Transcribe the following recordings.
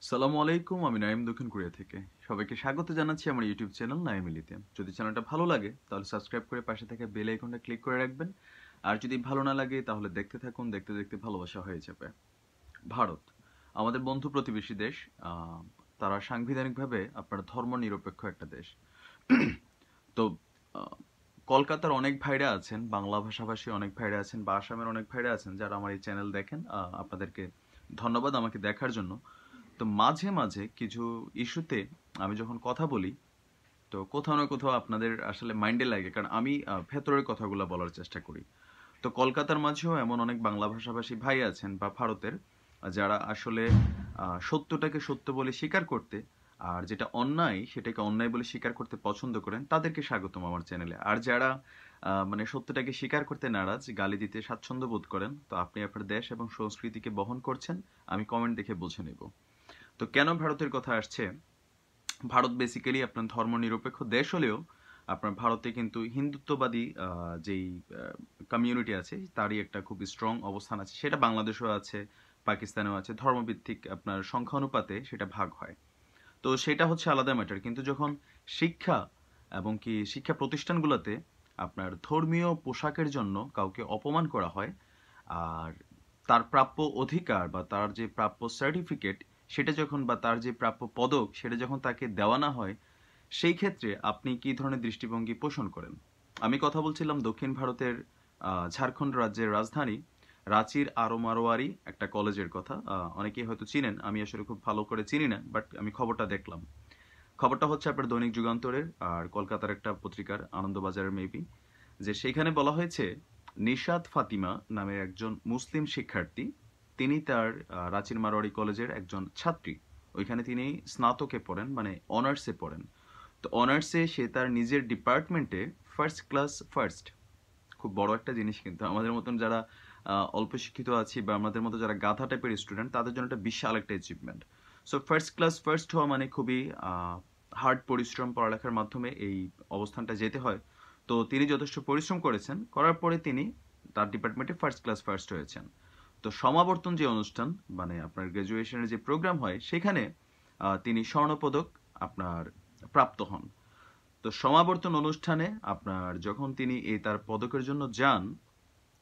সালামু আলাইকুম, আমি নাইম দক্ষিণ কোরিয়া থেকে। সবাইকে স্বাগত জানাচ্ছি আমার ইউটিউব চ্যানেল নাইমিলিতে। যদি চ্যানেলটা ভালো লাগে তাহলে সাবস্ক্রাইব করে পাশে থাকা বেল আইকনটা ক্লিক করে রাখবেন। আর যদি ভালো না লাগে তাহলে দেখতে থাকুন, দেখতে দেখতে ভালোবাসা হয়ে যাবে। ভারত আমাদের বন্ধু প্রতিবেশী দেশ। আহ, তারা সাংবিধানিকভাবে আপনার ধর্মনিরপেক্ষ একটা দেশ। তো আহ, কলকাতার অনেক ভাইরা আছেন, বাংলা ভাষাভাষী অনেক ভাইরা আছেন বা আসামের অনেক ভাইরা আছেন যারা আমার এই চ্যানেল দেখেন। আপনাদেরকে ধন্যবাদ আমাকে দেখার জন্য। তো মাঝে মাঝে কিছু ইস্যুতে আমি যখন কথা বলি, তো কোথাও না কোথাও আপনাদের আসলে মাইন্ডে লাগে, কারণ আমি ভেতরের কথাগুলো বলার চেষ্টা করি। তো কলকাতার মাঝেও এমন অনেক বাংলা ভাষাভাষী ভাই আছেন বা ভারতের, যারা আসলে সত্যটাকে সত্য বলে স্বীকার করতে, আর যেটা অন্যায় সেটাকে অন্যায় বলে স্বীকার করতে পছন্দ করেন, তাদেরকে স্বাগতম আমার চ্যানেলে। আর যারা মানে সত্যটাকে স্বীকার করতে নারাজ, গালি দিতে স্বাচ্ছন্দ্য বোধ করেন, তো আপনি আপনার দেশ এবং সংস্কৃতিকে বহন করছেন, আমি কমেন্ট দেখে বুঝে নেব। তো কেন ভারতের কথা আসছে? ভারত বেসিক্যালি আপনার ধর্মনিরপেক্ষ দেশ হলেও আপনার ভারতে কিন্তু হিন্দুত্ববাদী যেই কমিউনিটি আছে তারই একটা খুব স্ট্রং অবস্থান আছে। সেটা বাংলাদেশেও আছে, পাকিস্তানেও আছে। ধর্মভিত্তিক আপনার সংখ্যানুপাতে সেটা ভাগ হয়। তো সেটা হচ্ছে আলাদা ম্যাটার। কিন্তু যখন শিক্ষা এবং কি শিক্ষা প্রতিষ্ঠানগুলোতে আপনার ধর্মীয় পোশাকের জন্য কাউকে অপমান করা হয়, আর তার প্রাপ্য অধিকার বা তার যে প্রাপ্য সার্টিফিকেট সেটা যখন, বা তার যে প্রাপ্য পদক সেটা যখন তাকে দেওয়া না হয়, সেই ক্ষেত্রে আপনি কি ধরনের দৃষ্টিভঙ্গি পোষণ করেন? আমি কথা বলছিলাম দক্ষিণ ভারতের ঝাড়খণ্ড রাজ্যের রাজধানী রাঁচির আরোমারোয়ারি একটা কলেজের কথা। অনেকেই হয়তো চিনেন, আমি আসলে খুব ভালো করে চিনি না, বাট আমি খবরটা দেখলাম। খবরটা হচ্ছে আপনার দৈনিক যুগান্তরের আর কলকাতার একটা পত্রিকার আনন্দবাজারের মেবি, যে সেইখানে বলা হয়েছে নিশাত ফাতিমা নামের একজন মুসলিম শিক্ষার্থী, তিনি তার রাঁচির মারোয়ারি কলেজের একজন ছাত্রী। ওইখানে তিনি স্নাতকে পড়েন, মানে অনার্সে পড়েন। তো অনার্সে সে তার নিজের ডিপার্টমেন্টে ফার্স্ট ক্লাস ফার্স্ট। খুব বড় একটা জিনিস, কিন্তু আমাদের মতন যারা অল্প শিক্ষিত আছি বা আমাদের মতো যারা গাধা টাইপের স্টুডেন্ট, তাদের জন্য একটা বিশাল একটা achievement. So first class first হওয়া মানে খুবই হার্ড পরিশ্রম, পড়ালেখার মাধ্যমে এই অবস্থানটা যেতে হয়। তো তিনি যথেষ্ট পরিশ্রম করেছেন, করার পরে তিনি তার ডিপার্টমেন্টে ফার্স্ট ক্লাস ফার্স্ট হয়েছেন। তো সমাবর্তন যে অনুষ্ঠান, মানে আপনার গ্র্যাজুয়েশনের যে প্রোগ্রাম হয়, সেখানে তিনি স্বর্ণপদক আপনার প্রাপ্ত হন। তো সমাবর্তন অনুষ্ঠানে আপনার যখন তিনি এই তার পদকের জন্য যান,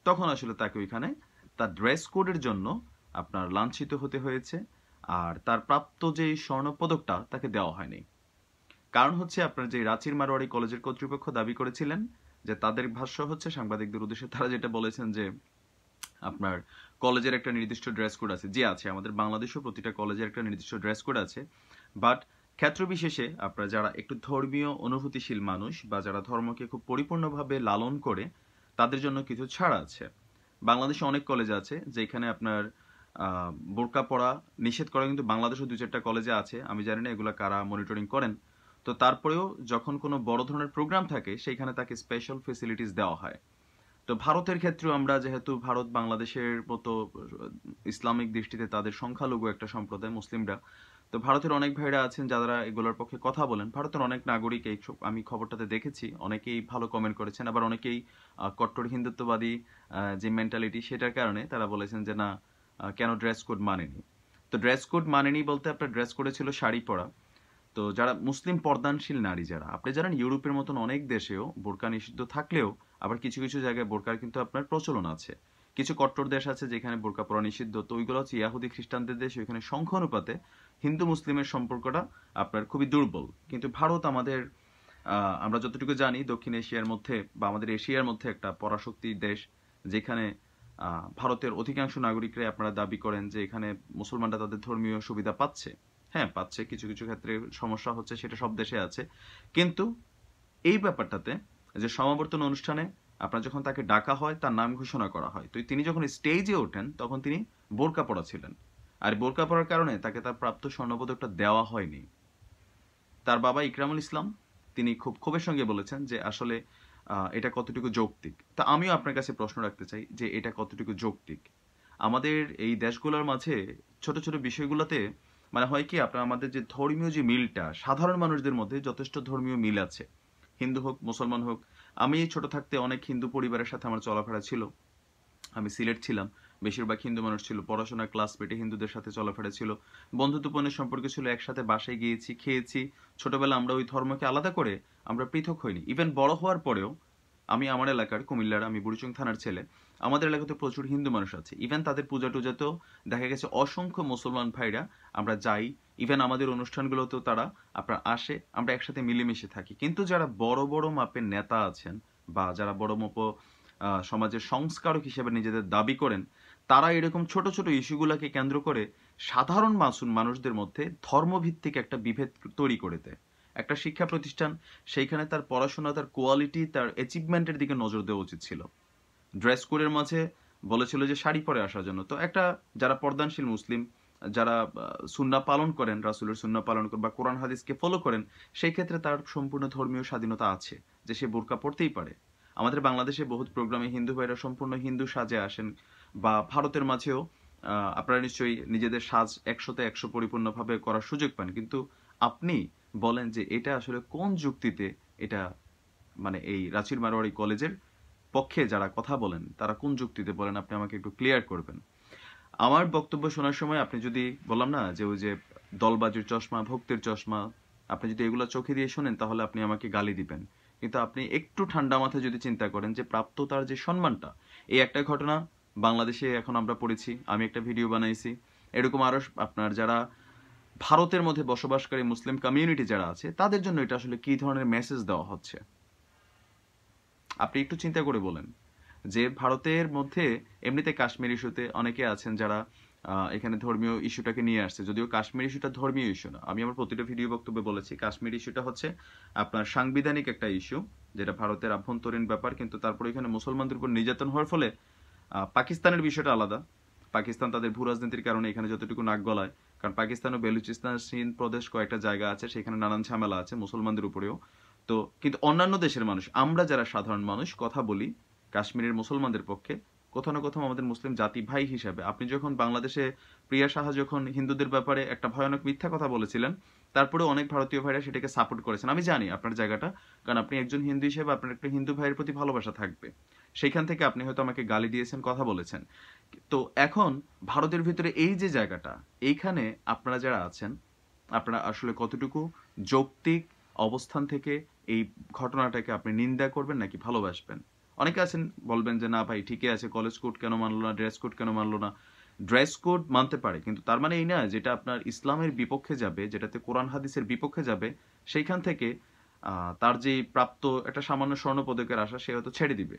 তখন আসলে তাকে ওইখানে তার ড্রেস কোডের জন্য আপনার লাঞ্ছিত হতে হয়েছে। আর তার প্রাপ্ত যে স্বর্ণ পদকটা তাকে দেওয়া হয়নি। কারণ হচ্ছে আপনার যে রাঁচির মারোয়ারি কলেজের কর্তৃপক্ষ দাবি করেছিলেন, যে তাদের ভাষ্য হচ্ছে সাংবাদিকদের উদ্দেশ্যে তারা যেটা বলেছেন যে আপনার কলেজের একটা নির্দিষ্ট ড্রেস কোড আছে, যে আছে আমাদের বাংলাদেশেও প্রতিটা কলেজের একটা নির্দিষ্ট ড্রেস কোড আছে। বাট ক্ষেত্র বিশেষে আপনার যারা একটু ধর্মীয় অনুভূতিশীল মানুষ বা যারা ধর্মকে খুব পরিপূর্ণভাবে লালন করে, তাদের জন্য কিছু ছাড় আছে। বাংলাদেশে অনেক কলেজ আছে যেখানে আপনার বোরকা পরা নিষেধ করা, কিন্তু বাংলাদেশও দু চারটা কলেজে আছে, আমি জানি না এগুলা কারা মনিটরিং করেন। তো তারপরেও যখন কোনো বড় ধরনের প্রোগ্রাম থাকে সেইখানে তাকে স্পেশাল ফেসিলিটিস দেওয়া হয়। তো ভারতের ক্ষেত্রেও আমরা যেহেতু ভারত বাংলাদেশের মতো ইসলামিক দৃষ্টিতে তাদের সংখ্যালঘু একটা সম্প্রদায় মুসলিমরা, তো ভারতের অনেক ভাইরা আছেন যারা এগুলোর পক্ষে কথা বলেন। ভারতের অনেক নাগরিক এই আমি খবরটাতে দেখেছি, অনেকেই ভালো কমেন্ট করেছেন, আবার অনেকেই কট্টর হিন্দুত্ববাদী যে মেন্টালিটি সেটার কারণে তারা বলেছেন যে না, কেন ড্রেস কোড মানেনি। তো ড্রেস কোড মানেনি বলতে আপনার ড্রেস কোডে ছিল শাড়ি পরা। তো যারা মুসলিম পর্দানশীল নারী, যারা আপনি জানেন ইউরোপের মতন অনেক দেশেও বোরকা নিষিদ্ধ থাকলেও আবার কিছু কিছু জায়গায় বোরকার কিন্তু আপনার প্রচলন আছে। কিছু কট্টর দেশ আছে যেখানে বোরকা পরা নিষিদ্ধ, তো ওইগুলো হচ্ছে ইয়াহুদি খ্রিস্টানদের দেশ, ওইখানে সংখ্যা অনুপাতে হিন্দু মুসলিমের সম্পর্কটা আপনার খুবই দুর্বল। কিন্তু ভারত আমাদের আমরা যতটুকু জানি দক্ষিণ এশিয়ার মধ্যে বা আমাদের এশিয়ার মধ্যে একটা পরাশক্তির দেশ, যেখানে ভারতের অধিকাংশ নাগরিকরাই আপনারা দাবি করেন যে এখানে মুসলমানরা তাদের ধর্মীয় সুবিধা পাচ্ছে। হ্যাঁ, পাচ্ছে, কিছু কিছু ক্ষেত্রে সমস্যা হচ্ছে, সেটা সব দেশে আছে। কিন্তু এই ব্যাপারটাতে, যে সমাবর্তন অনুষ্ঠানে আপনার যখন তাকে ডাকা হয়, তার নাম ঘোষণা করা হয়, তো তিনি যখন স্টেজে ওঠেন তখন তিনি বোরকা পরা ছিলেন। আর বোরকা পরার কারণে তাকে তার প্রাপ্ত স্বর্ণপদকটা দেওয়া হয়নি। তার বাবা ইকরামুল ইসলাম তিনি খুব ক্ষোভের সঙ্গে বলেছেন যে আসলে এটা কতটুকু যৌক্তিক। তা আমিও আপনার কাছে প্রশ্ন রাখতে চাই যে এটা কতটুকু যৌক্তিক। আমাদের এই দেশগুলোর মাঝে ছোট ছোট বিষয়গুলোতে মানে হয় কি, আপনার আমাদের যে ধর্মীয় যে মিলটা, সাধারণ মানুষদের মধ্যে যথেষ্ট ধর্মীয় মিল আছে, হিন্দু হোক মুসলমান হোক। আমি ছোট থাকতে অনেক হিন্দু পরিবারের সাথে আমার চলাফেরা ছিল। আমি সিলেট ছিলাম, বেশিরভাগ হিন্দু মানুষ ছিল, পড়াশোনার ক্লাসমেটে হিন্দুদের সাথে চলাফেরা ছিল, বন্ধুত্বপূর্ণ সম্পর্ক ছিল, একসাথে বাসায় গিয়েছি, খেয়েছি। ছোটবেলা আমরা ওই ধর্মকে আলাদা করে আমরা পৃথক হইনি। ইভেন বড় হওয়ার পরেও আমি আমার এলাকার কুমিল্লার, আমি বুড়িচং থানার ছেলে, আমাদের এলাকাতে প্রচুর হিন্দু মানুষ আছে। ইভেন তাদের পূজা টুজাতেও দেখা গেছে অসংখ্য মুসলমান ভাইরা আমরা যাই। ইভেন আমাদের অনুষ্ঠানগুলোতেও তারা আপনার আসে, আমরা একসাথে মিলেমিশে থাকি। কিন্তু যারা বড় বড় মাপের নেতা আছেন বা যারা বড় মাপ সমাজের সংস্কারক হিসেবে নিজেদের দাবি করেন, তারা এরকম ছোট ছোট ইস্যুগুলোকে কেন্দ্র করে সাধারণ মাসুম মানুষদের মধ্যে ধর্মভিত্তিক একটা বিভেদ তৈরি করে দেয়। একটা শিক্ষা প্রতিষ্ঠান, সেইখানে তার পড়াশোনা, তার কোয়ালিটি, তার অ্যাচিভমেন্টের দিকে নজর দেওয়া উচিত ছিল। ড্রেস কোডের মাঝে বলেছিল যে শাড়ি পরে আসার জন্য। তো একটা যারা পর্দানশীল মুসলিম, যারা সুন্নাহ পালন করেন, রাসূলের সুন্নাহ পালন করেন বা কোরআন হাদিসকে ফলো করেন, সেই ক্ষেত্রে তার সম্পূর্ণ ধর্মীয় স্বাধীনতা আছে যে সে বোরকা পরতেই পারে। আমাদের বাংলাদেশে বহুত প্রোগ্রামে হিন্দু ভাইরা সম্পূর্ণ হিন্দু সাজে আসেন, বা ভারতের মাঝেও আপনারা নিশ্চয়ই নিজেদের সাজ 100তে 100 পরিপূর্ণভাবে করার সুযোগ পান। কিন্তু আপনি বলেন যে এটা আসলে কোন যুক্তিতে এটা, মানে এই রাঁচির মারোয়াড়ি কলেজের পক্ষে যারা কথা বলেন তারা কোন যুক্তিতে বলেন, আপনি আমাকে একটু ক্লিয়ার করবেন। আমার বক্তব্য শোনার সময় আপনি যদি, বললাম না যে ওই যে দলবাজির চশমা, ভক্তির চশমা, আপনি যদি এগুলো চোখে দিয়ে শোনেন তাহলে আপনি আমাকে গালি দিবেন। কিন্তু আপনি একটু ঠান্ডা মাথায় যদি চিন্তা করেন যে প্রাপ্ত তার যে সম্মানটা, এই একটা ঘটনা বাংলাদেশে এখন আমরা পড়েছি, আমি একটা ভিডিও বানাইছি, এরকম আরো আপনার যারা ভারতের মধ্যে বসবাসকারী মুসলিম কমিউনিটি যারা আছে তাদের জন্য এটা আসলে কি ধরনের মেসেজ দেওয়া হচ্ছে, আপনি একটু চিন্তা করে বলেন। যে ভারতের মধ্যে এমনিতে কাশ্মীর ইস্যুতে অনেকে আছেন যারা এখানে ধর্মীয় ইস্যুটাকে নিয়ে আসছে, যদিও কাশ্মীর ইস্যুটা ধর্মীয় ইস্যু না। আমি আমার প্রতিটা ভিডিও বক্তব্যে বলেছি কাশ্মীর ইস্যুটা হচ্ছে আপনার সাংবিধানিক একটা ইস্যু, যেটা ভারতের আভ্যন্তরীণ ব্যাপার। কিন্তু তারপরে এখানে মুসলমানদের উপর নির্যাতন হওয়ার ফলে পাকিস্তানের বিষয়টা আলাদা। পাকিস্তান তাদের ভূ রাজনীতির কারণে এখানে যতটুকু নাক গলায়, কারণ পাকিস্তান ও বেলুচিস্তান, সিন্ধ প্রদেশ কয়েকটা জায়গা আছে, সেখানে নানান ঝামেলা আছে মুসলমানদের উপরেও। তো কিন্তু অন্যান্য দেশের মানুষ, আমরা যারা সাধারণ মানুষ কথা বলি কাশ্মীরের মুসলমানদের পক্ষে, কোথাও না কোথাও আমাদের মুসলিম জাতি ভাই হিসাবে, আপনি যখন বাংলাদেশে প্রিয়া সাহা যখন হিন্দুদের ব্যাপারে একটা ভয়ানক মিথ্যা কথা বলেছিলেন, তারপরে অনেক ভারতীয় ভাইরা সেটাকে সাপোর্ট করেছেন। আমি জানি আপনার জায়গাটা, কারণ আপনি একজন হিন্দু হিসেবে আপনার একটা হিন্দু ভাইয়ের প্রতি ভালোবাসা থাকবে। সেইখান থেকে আপনি হয়তো আমাকে গালি দিয়েছেন, কথা বলেছেন। তো এখন ভারতের ভিতরে এই যে জায়গাটা, এইখানে আপনারা যারা আছেন, আপনারা আসলে কতটুকু যৌক্তিক অবস্থান থেকে এই ঘটনাটাকে আপনি নিন্দা করবেন নাকি ভালোবাসবেন? অনেকে আছেন বলবেন যে না ভাই ঠিকই আছে, কলেজ কোড কেন মানলো না, ড্রেস কোড কেন মানলো না। ড্রেস কোড মানতে পারে, কিন্তু তার মানে এই না যেটা আপনার ইসলামের বিপক্ষে যাবে, যেটাতে কোরআন হাদিসের বিপক্ষে যাবে, সেইখান থেকে তার যে প্রাপ্ত একটা সামান্য স্বর্ণ পদকের আশা সে হয়তো ছেড়ে দিবে।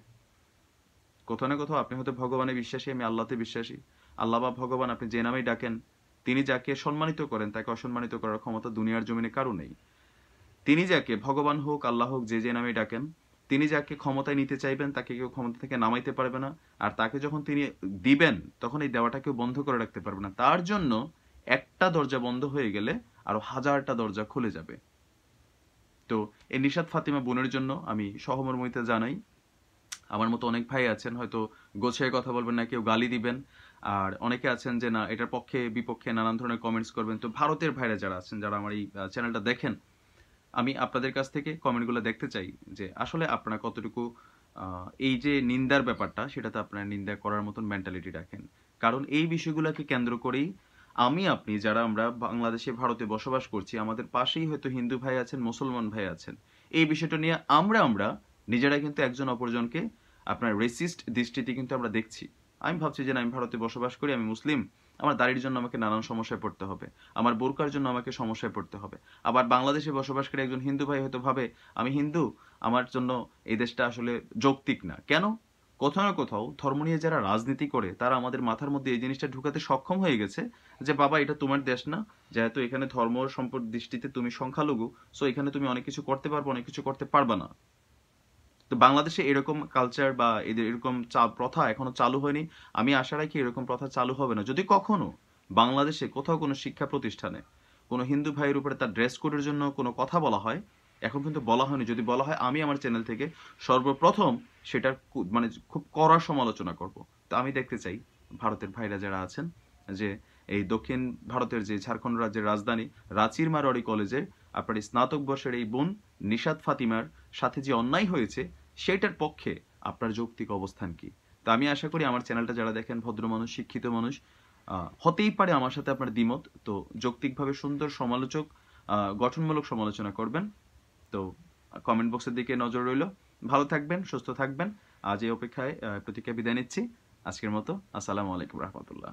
কোথাও না কোথাও আপনি হয়তো ভগবানে বিশ্বাসী, আমি আল্লাহতে বিশ্বাসী। আল্লাহ বা ভগবান আপনি যে নামেই ডাকেন, তিনি যাকে সম্মানিত করেন তাকে অসম্মানিত করার ক্ষমতা দুনিয়ার জমিনে কারো নেই। তিনি যাকে ভগবান হোক, আল্লাহ হোক, যে যে নামে ডাকেন, তিনি যাকে ক্ষমতায় নিতে চাইবেন তাকে কেউ ক্ষমতা থেকে নামাইতে পারবে না। আর তাকে যখন তিনি দিবেন তখন এই দেওয়াটা কেউ বন্ধ করে রাখতে পারবে না। তার জন্য একটা দরজা বন্ধ হয়ে গেলে আরো হাজারটা দরজা খুলে যাবে। তো এই নিশাত ফাতিমা বোনের জন্য আমি সহমর্মিতা জানাই। আমার মতো অনেক ভাই আছেন হয়তো গোছায় কথা বলবেন না, কেউ গালি দিবেন, আর অনেকে আছেন যে না এটার পক্ষে বিপক্ষে নানান ধরনের কমেন্টস করবেন। তো ভারতের ভাইরা যারা আছেন, যারা আমার এই চ্যানেলটা দেখেন, আমি আপনাদের কাছ থেকে কমেন্টগুলো দেখতে চাই যে আসলে আপনারা কতটুকু এই যে নিন্দার ব্যাপারটা, সেটাতে আপনারা নিন্দা করার মতন মেন্টালিটি রাখেন। কারণ এই বিষয়গুলোকে কেন্দ্র করেই আমি আপনি যারা আমরা বাংলাদেশে ভারতে বসবাস করছি, আমাদের পাশেই হয়তো হিন্দু ভাই আছেন, মুসলমান ভাই আছেন, এই বিষয়টা নিয়ে আমরা নিজেরা কিন্তু একজন অপরজনকে আপনার রেসিস্ট দৃষ্টিতে কিন্তু আমরা দেখছি। আমি ভাবছি যে না, আমি ভারতে বসবাস করি, আমি মুসলিম, আমার দাড়ির জন্য আমাকে নানান সমস্যায় পড়তে হবে, আমার বোরকার জন্য আমাকে সমস্যায় পড়তে হবে। আবার বাংলাদেশে বসবাসকারী একজন হিন্দু ভাই হয়তো ভাবে আমি হিন্দু, আমার জন্য এই দেশটা আসলে যৌক্তিক না। কেন? কোথাও না কোথাও ধর্ম নিয়ে যারা রাজনীতি করে তারা আমাদের মাথার মধ্যে এই জিনিসটা ঢুকাতে সক্ষম হয়ে গেছে যে বাবা এটা তোমার দেশ না, যেহেতু এখানে ধর্ম সম্পদ দৃষ্টিতে তুমি সংখ্যালঘু, সো এখানে তুমি অনেক কিছু করতে পারবে, অনেক কিছু করতে পারবা না। তো বাংলাদেশে এরকম কালচার বা এদের এরকম প্রথা এখনো চালু হয়নি। আমি আশা রাখি এরকম প্রথা চালু হবে না। যদি কখনো বাংলাদেশে কোথাও কোনো শিক্ষা প্রতিষ্ঠানে কোনো হিন্দু ভাইয়ের উপরে তার ড্রেস কোডের জন্য কোনো কথা বলা হয়, এখন কিন্তু বলা হয়নি, যদি বলা হয় আমি আমার চ্যানেল থেকে সর্বপ্রথম সেটার মানে খুব কড়া সমালোচনা করব। তো আমি দেখতে চাই ভারতের ভাইরা যারা আছেন যে এই দক্ষিণ ভারতের যে ঝাড়খণ্ড রাজ্যের রাজধানী রাঁচির মারোয়াড়ি কলেজের আপনার স্নাতক বর্ষের এই বোন নিশাত ফাতিমার সাথে যে অন্যায় হয়েছে সেটার পক্ষে আপনার যৌক্তিক অবস্থান কি? তো আমি আশা করি আমার চ্যানেলটা যারা দেখেন ভদ্র মানুষ, শিক্ষিত মানুষ, হতেই পারে আমার সাথে আপনার দ্বিমত, তো যৌক্তিকভাবে সুন্দর সমালোচক, গঠনমূলক সমালোচনা করবেন। তো কমেন্ট বক্সের দিকে নজর রইল। ভালো থাকবেন, সুস্থ থাকবেন। আজ এই অপেক্ষায় প্রতিক্রিয়া বিদায় নিচ্ছি। আজকের মতো আসসালামু আলাইকুম রহমতুল্লাহ।